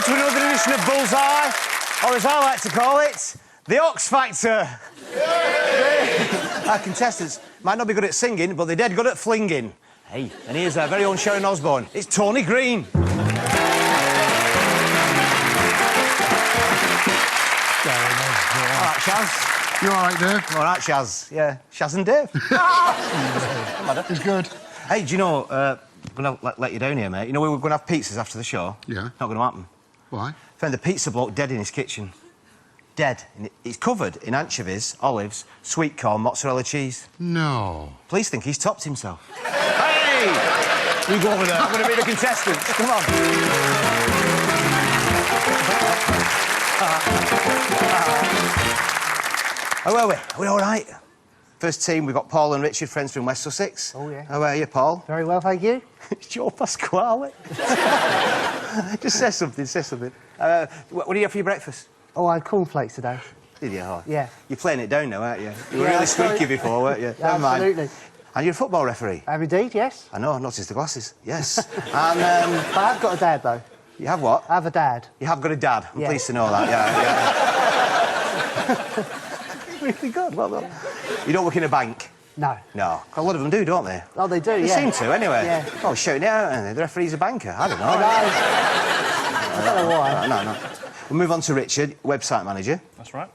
to another edition of Bullseye, or as I like to call it, the Ox Factor. Our contestants might not be good at singing, but they're dead good at flinging. Hey, and here's our very own Sharon Osbourne. It's Tony Green. All right, Shaz. You all right, Dave? All right, Shaz. Yeah, Shaz and Dave. It's good. Hey, do you know, I'm going to let you down here, mate. You know, we were going to have pizzas after the show. Yeah. Not going to happen. Why? Found the pizza bloke dead in his kitchen. Dead. He's covered in anchovies, olives, sweet corn, mozzarella cheese. No. Police think he's topped himself. Hey! You go over there. I'm going to meet the contestants. Come on. How are we? Are we all right? First team, we've got Paul and Richard, friends from West Sussex. Oh, yeah. How are you, Paul? Very well, thank you. It's Joe Pasquale. Just say something, say something. What do you have for your breakfast? Oh, I had cornflakes today. Did you? Oh. Yeah. You're playing it down now, aren't you? You were Yeah, really squeaky before, weren't you? Yeah, absolutely. And you're a football referee? I have indeed, yes. I know, I noticed the glasses. Yes. And, But I've got a dad, though. You have what? I have a dad. You have got a dad. I'm Yeah. pleased to know that, yeah. Really good, well done. You don't work in a bank? No. No. A lot of them do, don't they? Oh, they do, They yeah. seem to, anyway. Yeah. Oh, shouting it out, and the referee's a banker. I don't know. I don't know why. No. We'll move on to Richard, website manager. That's right.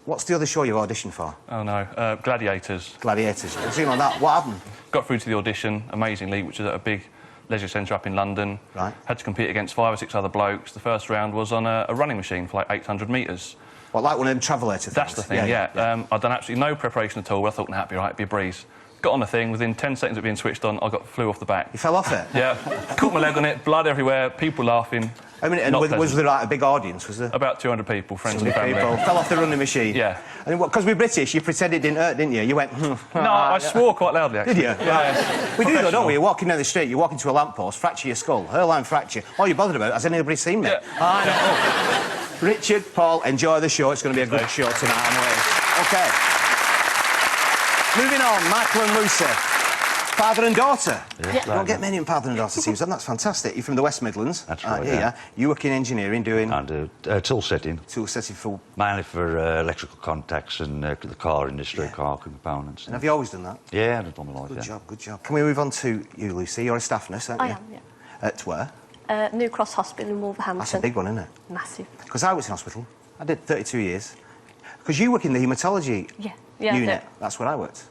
What's the other show you auditioned for? Oh, no. Gladiators. Gladiators. I've seen on that. What happened? Got through to the audition, amazingly, which is at a big leisure centre up in London. Right. Had to compete against 5 or 6 other blokes. The first round was on a running machine for like 800 metres. What, like one of them travelator things? That's the thing, yeah. I'd done absolutely no preparation at all. I thought, nah, it'd be right, it'd be a breeze. Got on the thing, within 10 seconds of being switched on, flew off the back. You fell off it? Yeah. Caught my leg on it, blood everywhere, people laughing. I mean, and was there like a big audience, was there? About 200 people, friends and family. People fell off the running machine? Yeah. And because we're British, you pretended it didn't hurt, didn't you? You went, No, I swore quite loudly, actually. Did you? Yeah. We do, though, don't we? You're walking down the street, you walk into a lamppost, fracture your skull, hairline fracture. All you're bothered about, has anybody seen me? Yeah. I know. Richard, Paul, enjoy the show. It's going to be a good show tonight, I'm waiting. OK. Moving on, Michael and Lucy. Father and daughter. Yeah. You don't get many in father and daughter teams, and that's fantastic. You're from the West Midlands. That's right, yeah. You work in engineering, doing... And tool setting. Tool setting for... Mainly for electrical contacts and the car industry, car components. And have you always done that? Yeah, I've done my life, Good job, good job. Can we move on to you, Lucy? You're a staff nurse, aren't you? I am, yeah. At where? New Cross Hospital in Wolverhampton. That's a big one, isn't it? Massive. Because I was in hospital. I did 32 years. Because you work in the haematology Yeah, unit. I do. That's where I worked.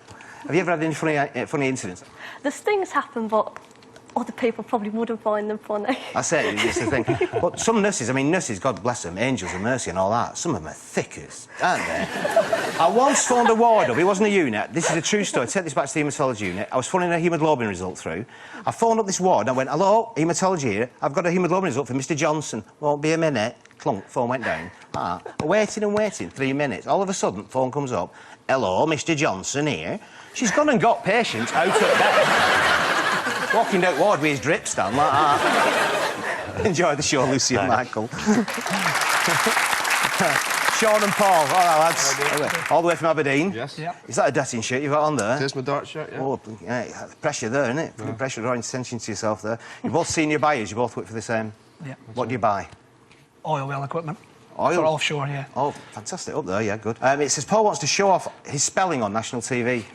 Have you ever had any funny incidents? There's things happen, but other people probably wouldn't find them funny. That's it, it's the thing. But some nurses, I mean, nurses, God bless them, angels of mercy and all that, some of them are thick as, aren't they? I once phoned a ward up, it wasn't a unit, this is a true story, take this back to the haematology unit, I was phoning a haemoglobin result through, I phoned up this ward and I went, hello, haematology here, I've got a haemoglobin result for Mr Johnson, won't be a minute, clunk, phone went down, waiting and waiting, 3 minutes, all of a sudden, phone comes up, hello, Mr Johnson here, she's gone and got patients out of bed. Walking down ward with his drip stand like that. Enjoy the show, Lucy and Michael. Sean and Paul, all right, lads. All the way from Aberdeen. Yes. Yeah. Is that a Dutton shirt you've got on there? There's my dart shirt, yeah. Oh, yeah, pressure there, isn't it? Yeah. Pressure drawing attention to yourself there. You're both senior buyers, you both work for the same. Yeah. What do you buy? Oil well equipment. Oil? For offshore, yeah. Oh, fantastic. Up there, yeah, good. It says Paul wants to show off his spelling on national TV.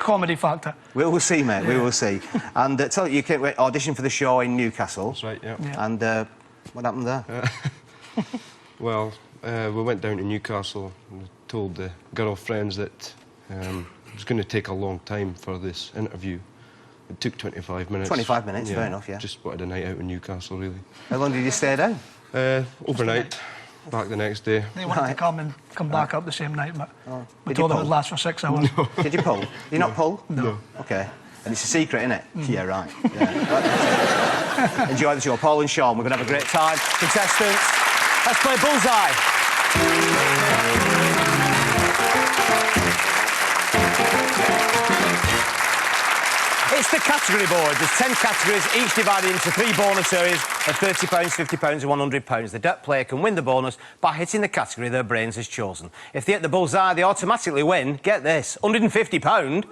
Comedy factor. We will see, mate, we will see. And tell you came to audition for the show in Newcastle. That's right, yeah. And what happened there? Well, we went down to Newcastle and told the girlfriends that it was going to take a long time for this interview. It took 25 minutes. 25 minutes, fair enough, yeah. Just wanted a night out in Newcastle, really. How long did you stay down? Overnight. Back the next day. They wanted to come and come back up the same night, but we Did told you them it would pull? last for 6 hours. No. Did you pull? Did you not pull? No. OK. And it's a secret, isn't it? Yeah, right. Yeah. Enjoy the show. Paul and Sean, we're going to have a great time. Contestants, let's play Bullseye. It's the category board. There's 10 categories, each divided into 3 bonus areas of £30, £50 and £100. The debt player can win the bonus by hitting the category their brains has chosen. If they hit the bullseye, they automatically win, get this, £150.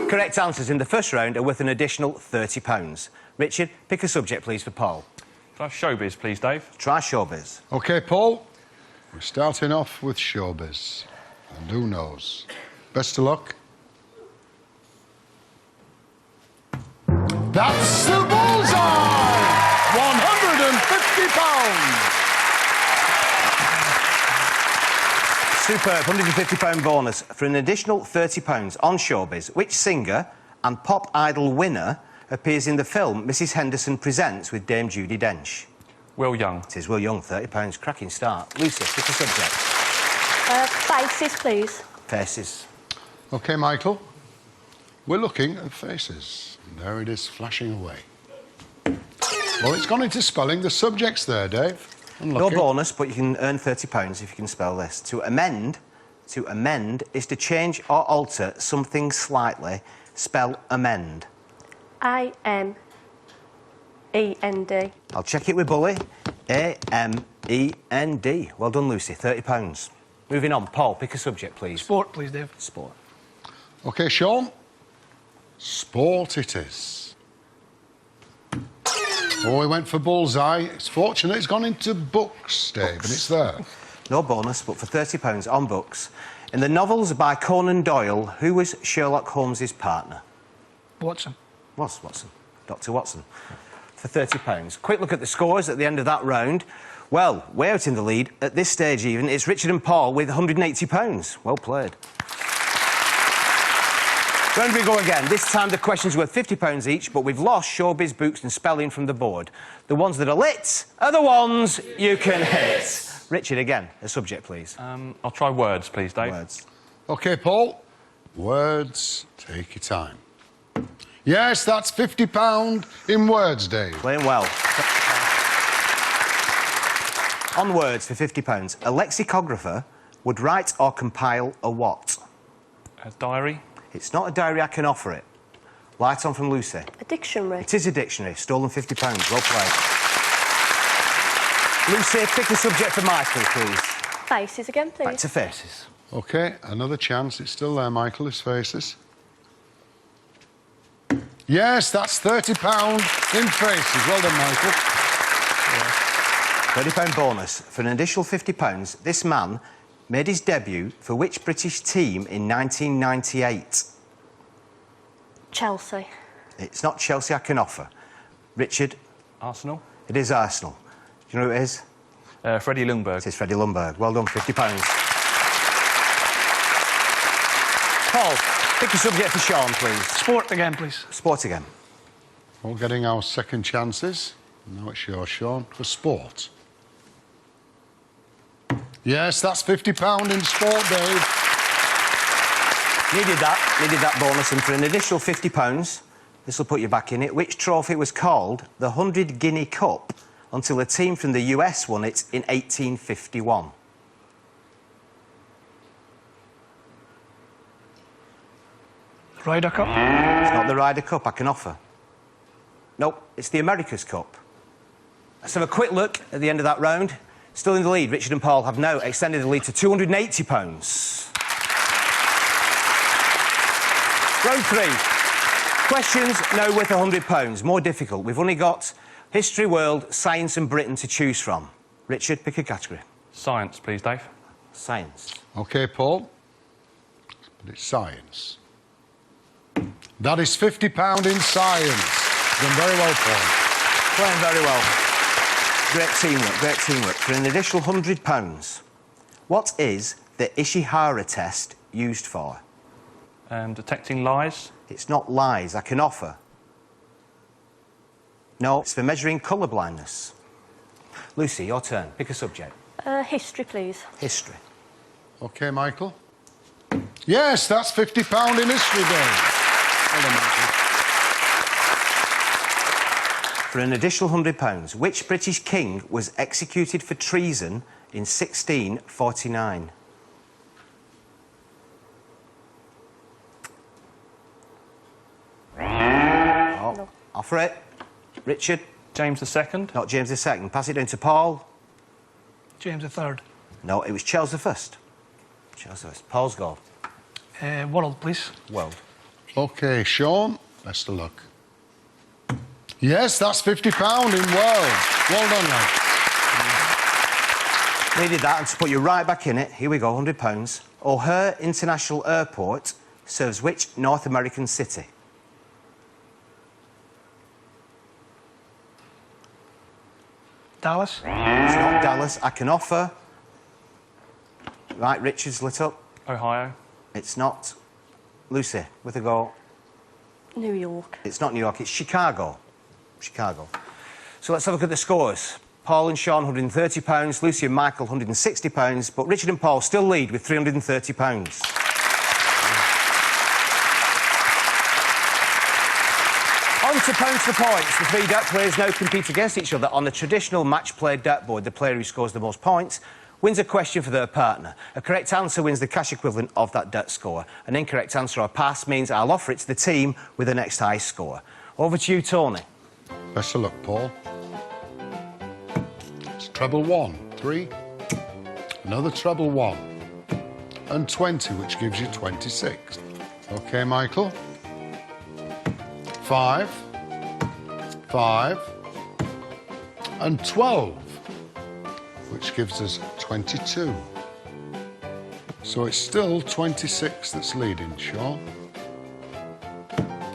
Correct answers in the first round are worth an additional £30. Richard, pick a subject, please, for Paul. Can I have showbiz, please, Dave? Try showbiz. OK, Paul. We're starting off with showbiz. And who knows? Best of luck. That's the bullseye! £150. Superb, £150 bonus for an additional £30 on showbiz. Which singer and pop idol winner appears in the film Mrs Henderson Presents with Dame Judi Dench? Will Young. It is Will Young, £30. Cracking start. Lucy, pick a subject. Faces, please. Faces. OK, Michael. We're looking at faces. And there it is, flashing away. Well, it's gone into spelling. The subject's there, Dave. No bonus, but you can earn £30 if you can spell this. To amend is to change or alter something slightly. Spell amend. I-M-E-N-D. I'll check it with Bully. A-M-E-N-D. Well done, Lucy. £30. Moving on. Paul, pick a subject, please. Sport, please, Dave. Sport. OK, Sean. Sport it is. Oh, he went for bullseye. It's fortunate it's gone into books, Dave, and it's there. No bonus, but for £30 on books. In the novels by Conan Doyle, who was Sherlock Holmes's partner? Watson. Was Watson. Dr. Watson. For £30. Quick look at the scores at the end of that round. Well, way out in the lead. At this stage even, it's Richard and Paul with £180. Well played. Round we go again. This time the questions were £50 each, but we've lost showbiz, books and spelling from the board. The ones that are lit are the ones you can hit. Richard, again, a subject, please. I'll try words, please, Dave. Words. OK, Paul. Words, take your time. Yes, that's £50 in words, Dave. Playing well. On words for £50, a lexicographer would write or compile a what? A diary. It's not a diary, I can offer it. Light on from Lucy. A dictionary. It is a dictionary. Stolen £50. Well played. Lucy, pick a subject for Michael, please. Faces again, please. Back to faces. OK, another chance. It's still there, Michael, his faces. Yes, that's £30 in faces. Well done, Michael. £30 bonus. For an additional £50, this man made his debut for which British team in 1998? Chelsea. It's not Chelsea, I can offer. Richard? Arsenal. It is Arsenal. Do you know who it is? Freddie Ljungberg. It is Freddie Ljungberg. Well done, £50. Paul, pick a subject for Sean, please. Sport again, please. Sport again. All getting our second chances. Now it's yours, Sean, for sport. Yes, that's £50 in sport, Dave. Needed that bonus, and for an additional £50, this will put you back in it. Which trophy was called the 100 Guinea Cup until a team from the US won it in 1851? Ryder Cup. It's not the Ryder Cup, I can offer. Nope, it's the America's Cup. Let's have a quick look at the end of that round. Still in the lead, Richard and Paul have now extended the lead to £280. Round 3. Questions now worth £100. More difficult. We've only got history, world, science and Britain to choose from. Richard, pick a category. Science, please, Dave. Science. OK, Paul. But it's science. That is £50 in science. Done very well, Paul. Playing very well. Great teamwork, great teamwork. For an additional £100, what is the Ishihara test used for? Detecting lies. It's not lies, I can offer. No, it's for measuring colour blindness. Lucy, your turn. Pick a subject. History, please. History. OK, Michael. Yes, that's £50 in history, Dave. Well done, Michael. For an additional £100, which British king was executed for treason in 1649? Oh, no. Offer it. Richard? James II. Not James II. Pass it down to Paul. James III. No, it was Charles I. Charles I. Paul's goal. World, please. World. OK, Sean, best of luck. Yes, that's £50 in world. Well done, lad. Needed that, and to put you right back in it, here we go, £100. O'Hare International Airport serves which North American city? Dallas. It's not Dallas. I can offer... Right, Richard's lit up. Ohio. It's not. Lucy, with a go. New York. It's not New York, it's Chicago. Chicago. So let's have a look at the scores. Paul and Sean, £130. Lucy and Michael, £160. But Richard and Paul still lead with £330. On to pounds for points. The three dart players now compete against each other on a traditional match-play dartboard. The player who scores the most points wins a question for their partner. A correct answer wins the cash equivalent of that dart score. An incorrect answer or pass means I'll offer it to the team with the next highest score. Over to you, Tony. Best of luck, Paul. It's treble 1, 3. Another treble 1. And 20, which gives you 26. OK, Michael. 5. 5. And 12. Which gives us 22. So it's still 26 that's leading, Sean.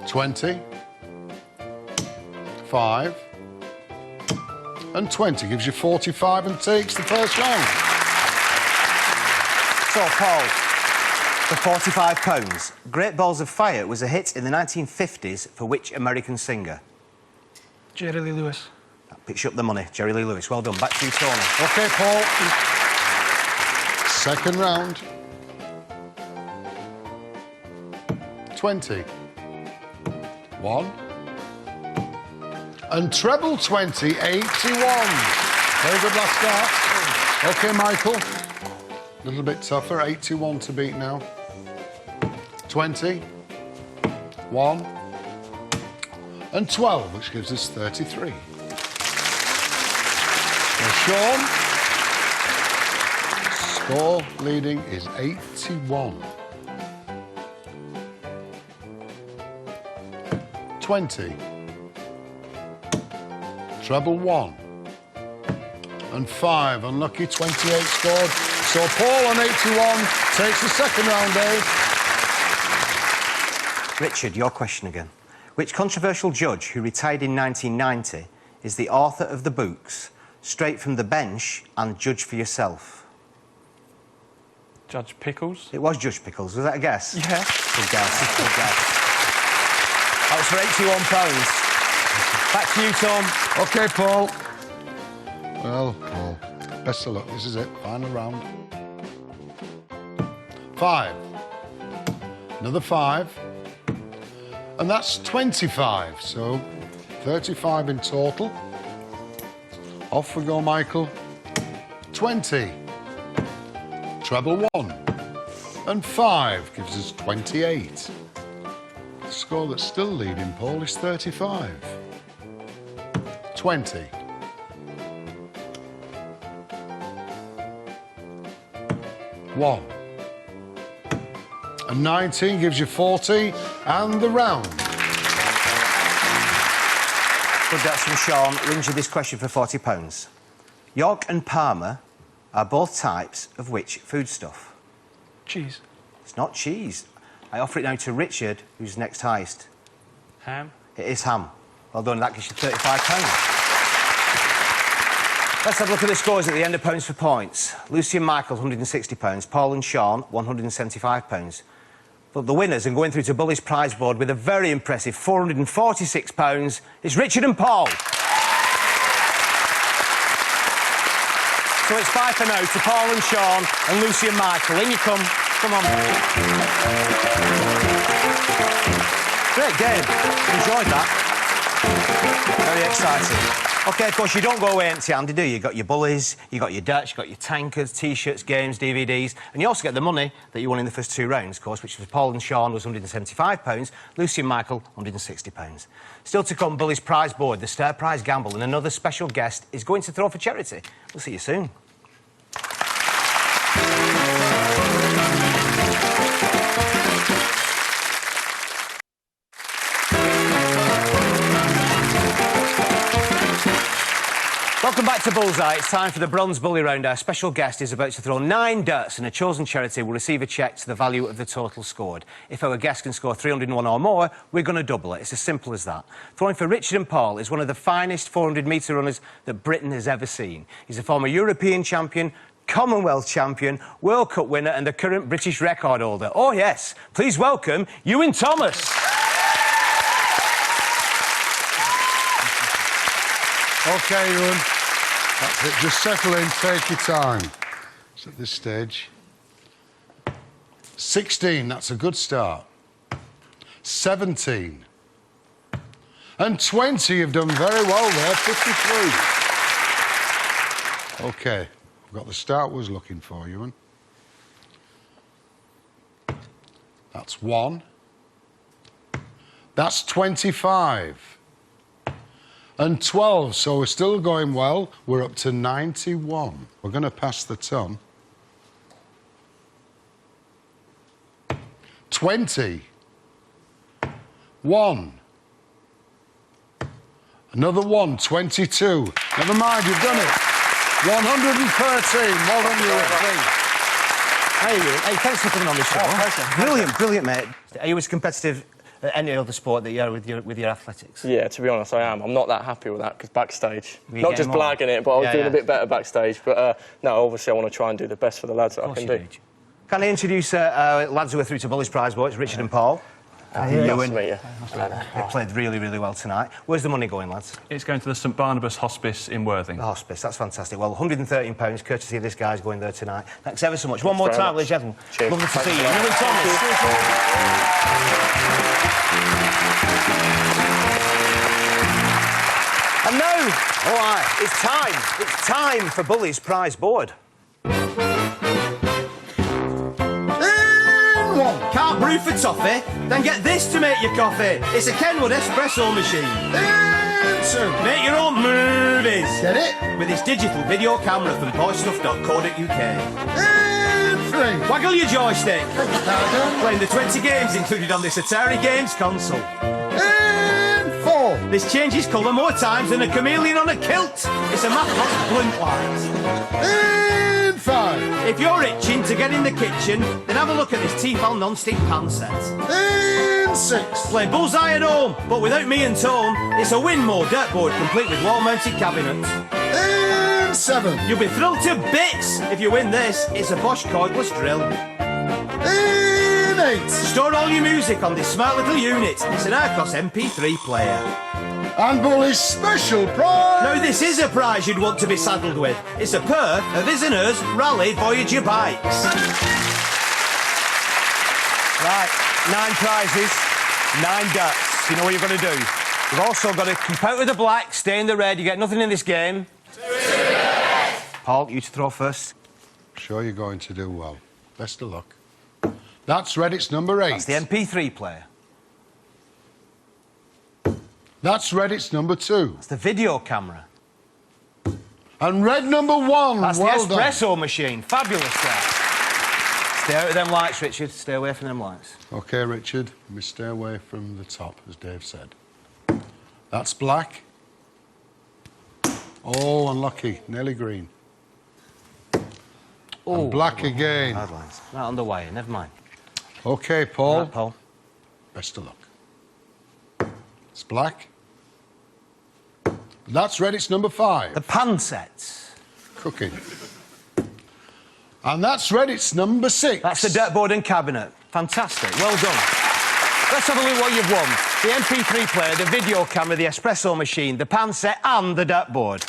20, 5, and 20 gives you 45 and takes the first round. So, Paul, for £45, Great Balls of Fire was a hit in the 1950s for which American singer? Jerry Lee Lewis. That picks you up the money. Jerry Lee Lewis. Well done. Back to you, Tony. OK, Paul. Second round. 20. 1. And treble 20, 81. Very good last start. OK, Michael. A little bit tougher. 81 to beat now. 20. 1. And 12, which gives us 33. Now, Sean, score leading is 81. 20. Treble 1. And 5. Unlucky, 28 scored. So Paul on 81 takes the second round, Dave. Richard, your question again. Which controversial judge who retired in 1990 is the author of the books Straight from the Bench and Judge for Yourself? Judge Pickles. It was Judge Pickles. Was that a guess? Yeah. Good guess. Good guess. That was for £81. Back to you, Tom. OK, Paul. Well, Paul, best of luck. This is it. Final round. 5. Another 5. And that's 25, so 35 in total. Off we go, Michael. 20. Treble 1. And 5 gives us 28. The score that's still leading Paul is 35. 20. 1. And 19 gives you 40, and the round. Good, that's from Sean. Wins you this question for £40. York and Parma are both types of which foodstuff? Cheese. It's not cheese. I offer it now to Richard, who's next highest. Ham. It is ham. Well done, that gives you £35. Let's have a look at the scores at the end of Pounds for Points. Lucy and Michael, £160. Paul and Sean, £175. But the winners, and going through to Bully's prize board with a very impressive £446, is Richard and Paul. So it's 5 for now to Paul and Sean and Lucy and Michael. In you come. Come on. Great game. Enjoyed that. Very exciting. OK, of course, you don't go away empty-handed, do you? You've got your bullies, you've got your darts, you've got your tankards, T-shirts, games, DVDs, and you also get the money that you won in the first 2 rounds, of course, which for Paul and Sean was £175, Lucy and Michael, £160. Still to come, Bully's prize board, the Star Prize Gamble, and another special guest is going to throw for charity. We'll see you soon. Welcome back to Bullseye. It's time for the Bronze Bully Round. Our special guest is about to throw 9 darts and a chosen charity will receive a cheque to the value of the total scored. If our guest can score 301 or more, we're going to double it. It's as simple as that. Throwing for Richard and Paul is one of the finest 400-metre runners that Britain has ever seen. He's a former European champion, Commonwealth champion, World Cup winner and the current British record holder. Oh, yes. Please welcome Ewan Thomas. OK, Ewan. That's it. Just settle in, take your time. It's at this stage. 16, that's a good start. 17. And 20, you've done very well there, 53. OK, I've got the start was looking for, Ewan. That's 1. That's 25. And 12, so we're still going well. We're up to 91. We're going to pass the ton. 20. 1. Another 1, 22. Never mind, you've done it. 113. Well done, you. Hey, hey, thanks for coming on the show. Oh, pleasure. Brilliant, brilliant, mate. Are you as competitive at any other sport that you are with your athletics? Yeah, to be honest, I am. I'm not that happy with that because backstage, Were you not getting just more? blagging it, but I was Yeah, doing yeah. a bit better backstage. But no, obviously, I want to try and do the best for the lads that I Of course can you do. do. Can I introduce lads who are through to Bully's Prize Boys, Richard and Paul? Nice to meet you. They played really, really well tonight. Where's the money going, lads? It's going to the St Barnabas Hospice in Worthing. The hospice, that's fantastic. Well, £113, courtesy of this guy's going there tonight. Thanks ever so much. One more very time, much. ladies and gentlemen. Cheers. Lovely to Thank see you. you. Ewan Thomas. And now, all right, it's time. It's time for Bully's Prize Board. Can't brew for toffee? Then get this to make your coffee. It's a Kenwood espresso machine. Make your own movies. Get it? With its digital video camera from boystuff.co.uk. Waggle your joystick. Playing the 20 games included on this Atari Games console. This changes colour more times than a chameleon on a kilt. It's a Matchbox blunt light. 5. If you're itching to get in the kitchen, then have a look at this Tefal non-stick pan set. 6. Play Bullseye at home, but without me and Tone. It's a Winmore dirtboard complete with wall-mounted cabinets. 7. You'll be thrilled to bits if you win this. It's a Bosch cordless drill. 8. Store all your music on this smart little unit. It's an Arcos MP3 player. And Bully's special prize. Now, this is a prize you'd want to be saddled with. It's a pair of His&Hers Rally Voyager bikes. Right, 9 prizes, 9 darts. You know what you're going to do. You've also got to keep out of the black, stay in the red. You get nothing in this game. Paul, you to throw first. Sure you're going to do well. Best of luck. That's red, it's number 8. That's the MP3 player. That's red, it's number 2. It's the video camera. And red number 1. That's well the espresso machine. Fabulous stuff. Stay out of them lights, Richard. Stay away from them lights. done. OK, Richard, we stay away from the top, as Dave said. That's black. Oh, unlucky. Nearly green. And black again. Hard lines. Right on the wire. Never mind. OK, Paul. Right, Paul. Best of luck. It's black. That's red, it's number 5. The pan sets. Cooking. And that's red, it's number 6. That's the dirtboard and cabinet. Fantastic. Well done. Let's have a look what you've won. The MP3 player, the video camera, the espresso machine, the pan set and the dirtboard.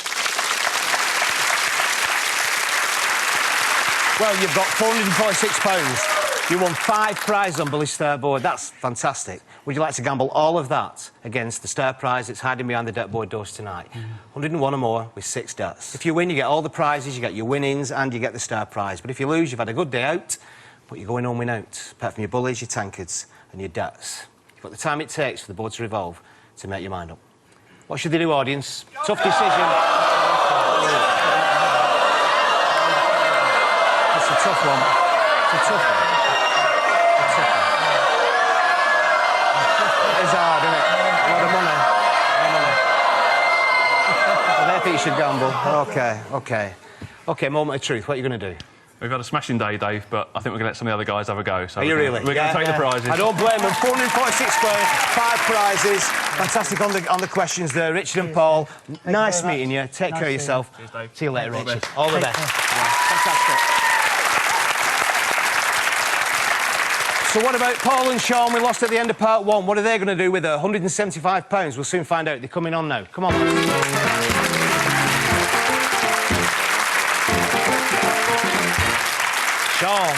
Well, you've got £446. You won 5 prizes on Bully's Star Board. That's fantastic. Would you like to gamble all of that against the Star Prize that's hiding behind the dirtboard doors tonight? 101 or more with 6 darts. If you win, you get all the prizes, you get your winnings and you get the Star Prize. But if you lose, you've had a good day out, but you're going home without, apart from your bullies, your tankards and your darts. You've got the time it takes for the board to revolve to make your mind up. What should they do, audience? Tough decision. It's a tough one. It's a tough one. It's hard, isn't it? A lot of money. A lot of money. Well, they think you should gamble. OK, moment of truth. What are you going to do? We've had a smashing day, Dave, but I think we're going to let some of the other guys have a go. So Are you really? We're going to take the prizes. I don't blame them. 446 square, 5 prizes. Fantastic on the questions there, Richard and Paul. Nice meeting you. Take care of yourself. Cheers, Dave. See you later, All the Richard. best. All the best. Fantastic. So what about Paul and Sean? We lost at the end of part 1. What are they going to do with their £175? We'll soon find out. They're coming on now. Come on, lads. Sean,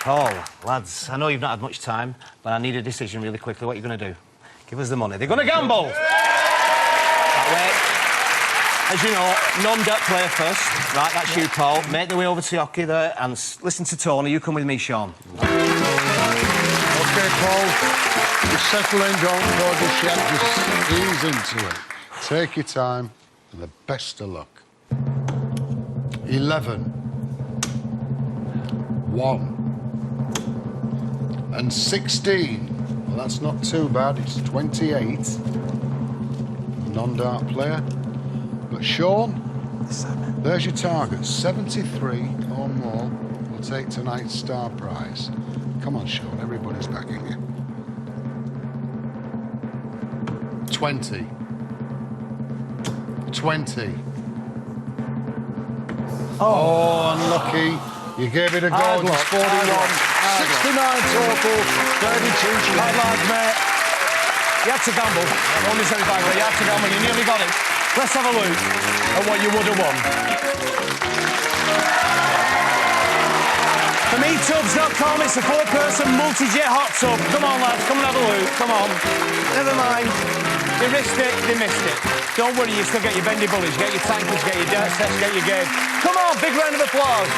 Paul, lads, I know you've not had much time, but I need a decision really quickly. What are you going to do? Give us the money. They're going to gamble! That way. As you know, non-debt player first. Right, that's you, Paul. Make the way over to hockey there and listen to Tony. You come with me, Sean. OK, Paul. Just settle in, don't cause a shed. Just ease into it. Take your time and the best of luck. 11. 1. And 16. Well, that's not too bad. It's 28. Non-dart player. But Sean, there's your target. 73 or more will take tonight's star prize. Come on, Sean. Everybody's backing you. 20. 20. Oh, unlucky. You gave it a go. Hard luck, Just 41. hard luck. 69 total. 32 shillings. Hard lads, mate. You had to gamble. Only 75, but you had to gamble. You nearly got it. Let's have a look at what you would have won. From eTubs.com, it's a 4-person multi-jet hot tub. Come on, lads, come and have a look. Come on. Never mind. They risked it, they missed it. Don't worry, you still get your bendy bullies, get your tankers, get your dirt sets, get your game. Come on, big round of applause.